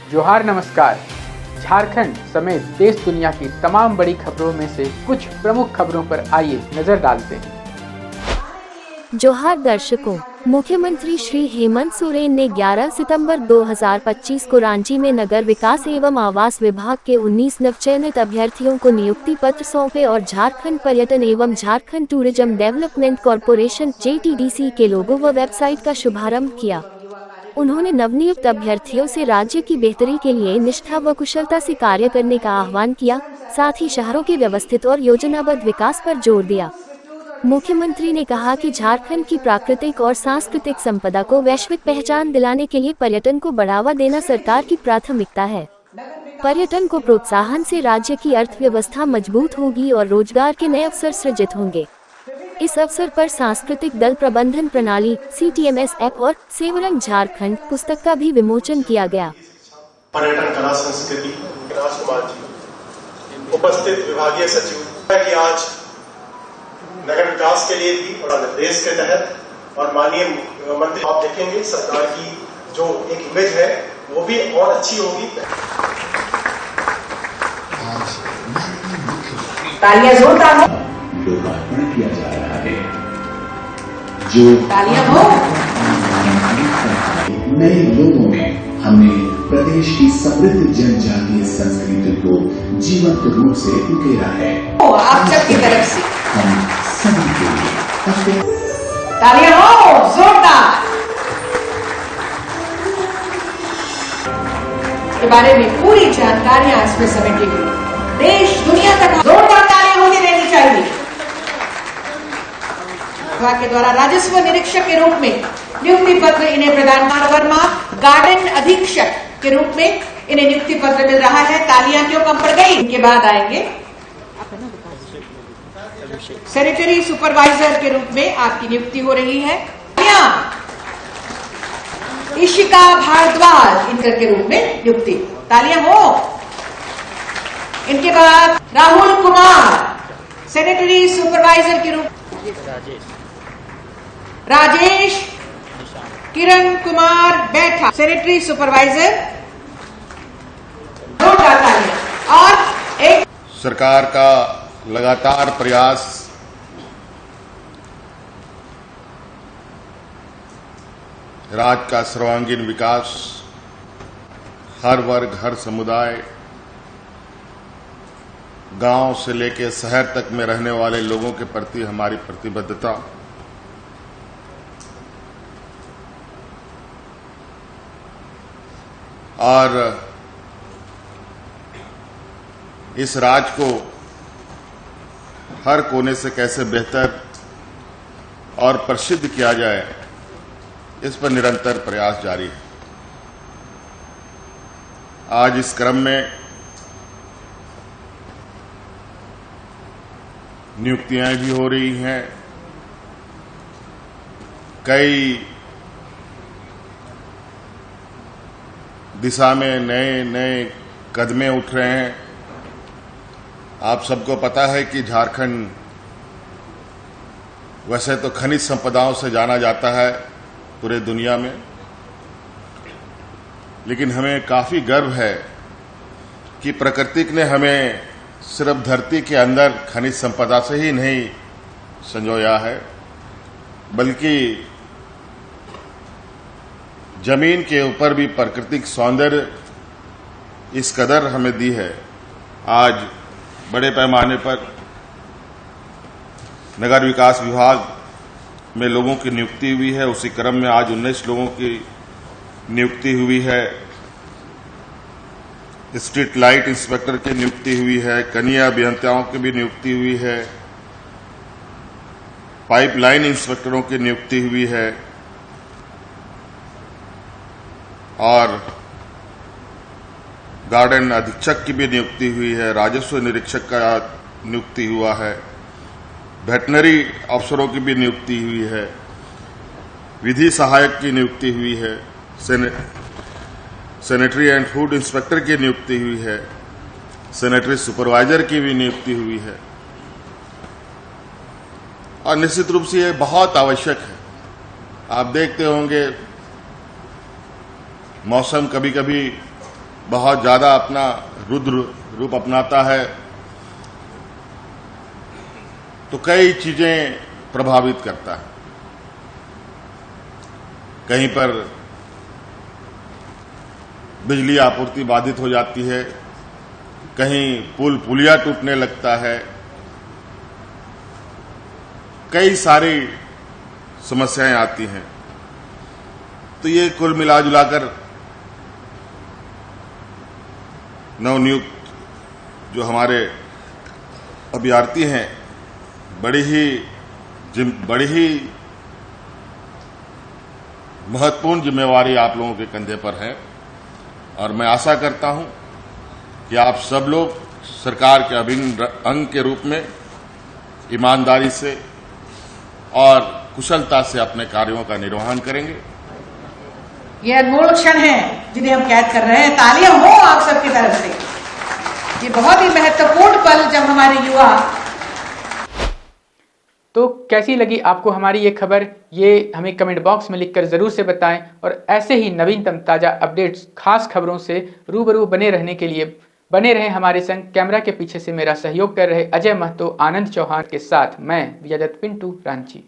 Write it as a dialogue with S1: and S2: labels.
S1: जोहार नमस्कार। झारखंड समेत देश दुनिया की तमाम बड़ी खबरों में से कुछ प्रमुख खबरों पर आइए नजर डालते हैं।
S2: जोहार दर्शकों, मुख्यमंत्री श्री हेमंत सोरेन ने 11 सितंबर 2025 को रांची में नगर विकास एवं आवास विभाग के 19 नवचयनित अभ्यर्थियों को नियुक्ति पत्र सौंपे और झारखंड पर्यटन एवं Jharkhand tourism development corporation JTDC के लोगो व वेबसाइट का शुभारंभ किया। उन्होंने नवनियुक्त अभ्यर्थियों से राज्य की बेहतरी के लिए निष्ठा व कुशलता से कार्य करने का आह्वान किया, साथ ही शहरों के व्यवस्थित और योजनाबद्ध विकास पर जोर दिया। मुख्यमंत्री ने कहा कि झारखंड की प्राकृतिक और सांस्कृतिक संपदा को वैश्विक पहचान दिलाने के लिए पर्यटन को बढ़ावा देना सरकार की प्राथमिकता है। पर्यटन को प्रोत्साहन से राज्य की अर्थव्यवस्था मजबूत होगी और रोजगार के नए अवसर सृजित होंगे। इस अवसर पर सांस्कृतिक दल प्रबंधन प्रणाली CTMS ऐप और सेवरंग झारखंड पुस्तक का भी विमोचन किया गया।
S3: पर्यटन कला संस्कृति राजकुमार जी उपस्थित विभागीय सचिव कि आज नगर विकास के लिए भी बड़ा निर्देश के तहत और माननीय मंत्री आप देखेंगे सरकार की जो एक इमेज है वो भी और अच्छी होगी।
S4: तालियां जोरदार हो।
S5: लोकार्पण किया जा रहा है जो
S4: तालियां हो।
S5: नए लोगों में हमने प्रदेश की समृद्ध जनजातीय संस्कृति को जीवंत रूप से उकेरा है।
S4: आप सबकी तरफ से
S5: हम सभी के लिए
S4: तालियां हो जोरदार। के बारे में पूरी जानकारियां इसमें समेटी गई। देश दुनिया तक जोरदार तालियां मुझे देनी चाहिए। विभाग के द्वारा राजस्व निरीक्षक के रूप में नियुक्ति पत्र इन्हें प्रदान वर्मा गार्डन अधीक्षक के रूप में इन्हें नियुक्ति पत्र मिल रहा है। तालियां क्यों कम पड़ गई? इनके बाद आएंगे सैनिटरी सुपरवाइजर के रूप में आपकी नियुक्ति हो रही है। इशिका भारद्वाज इनकर के रूप में नियुक्ति। तालियां हो। इनके बाद राहुल कुमार सैनिटरी सुपरवाइजर के रूप राजेश किरण कुमार बैठा सैनिटरी सुपरवाइजर। और एक
S6: सरकार का लगातार प्रयास राज्य का सर्वांगीण विकास, हर वर्ग हर समुदाय, गांव से लेकर शहर तक में रहने वाले लोगों के प्रति हमारी प्रतिबद्धता और इस राज्य को हर कोने से कैसे बेहतर और प्रसिद्ध किया जाए, इस पर निरंतर प्रयास जारी है। आज इस क्रम में नियुक्तियां भी हो रही हैं, कई दिशा में नए नए कदमें उठ रहे हैं। आप सबको पता है कि झारखंड वैसे तो खनिज संपदाओं से जाना जाता है पूरे दुनिया में, लेकिन हमें काफी गर्व है कि प्रकृति ने हमें सिर्फ धरती के अंदर खनिज संपदा से ही नहीं संजोया है, बल्कि जमीन के ऊपर भी प्राकृतिक सौंदर्य इस कदर हमें दी है। आज बड़े पैमाने पर नगर विकास विभाग में लोगों की नियुक्ति हुई है। उसी क्रम में आज 19 लोगों की नियुक्ति हुई है। स्ट्रीट लाइट इंस्पेक्टर की नियुक्ति हुई है, कनीय अभियंताओं की भी नियुक्ति हुई है, पाइपलाइन इंस्पेक्टरों की नियुक्ति हुई है और गार्डन अधीक्षक की भी नियुक्ति हुई है, राजस्व निरीक्षक का नियुक्ति हुआ है, वेटनरी अफसरों की भी नियुक्ति हुई है, विधि सहायक की नियुक्ति हुई है, सैनिटरी एंड फूड इंस्पेक्टर की नियुक्ति हुई है, सैनिटरी सुपरवाइजर की भी नियुक्ति हुई है। और निश्चित रूप से ये बहुत आवश्यक है। आप देखते होंगे मौसम कभी कभी बहुत ज्यादा अपना रुद्र रूप अपनाता है तो कई चीजें प्रभावित करता है। कहीं पर बिजली आपूर्ति बाधित हो जाती है, कहीं पुल पुलिया टूटने लगता है, कई सारी समस्याएं आती हैं। तो ये कुल मिलाजुलाकर नवनियुक्त जो हमारे अभ्यर्थी हैं बड़ी ही महत्वपूर्ण जिम्मेवारी आप लोगों के कंधे पर है और मैं आशा करता हूं कि आप सब लोग सरकार के अभिन्न अंग के रूप में ईमानदारी से और कुशलता से अपने कार्यों का निर्वहन करेंगे।
S4: ये अनमोल क्षण है जिन्हें हम कैद कर रहे हैं। तालियां हो आप सबकी तरफ से। ये बहुत ही महत्वपूर्ण पल जब हमारे युवा।
S1: तो कैसी लगी आपको हमारी ये खबर, ये हमें कमेंट बॉक्स में लिखकर जरूर से बताएं और ऐसे ही नवीनतम ताजा अपडेट्स, खास खबरों से रूबरू बने रहने के लिए बने रहें हमारे संग। कैमरा के पीछे से मेरा सहयोग कर रहे अजय महतो, आनंद चौहान के साथ मैं विजयदत्त पिंटू, रांची।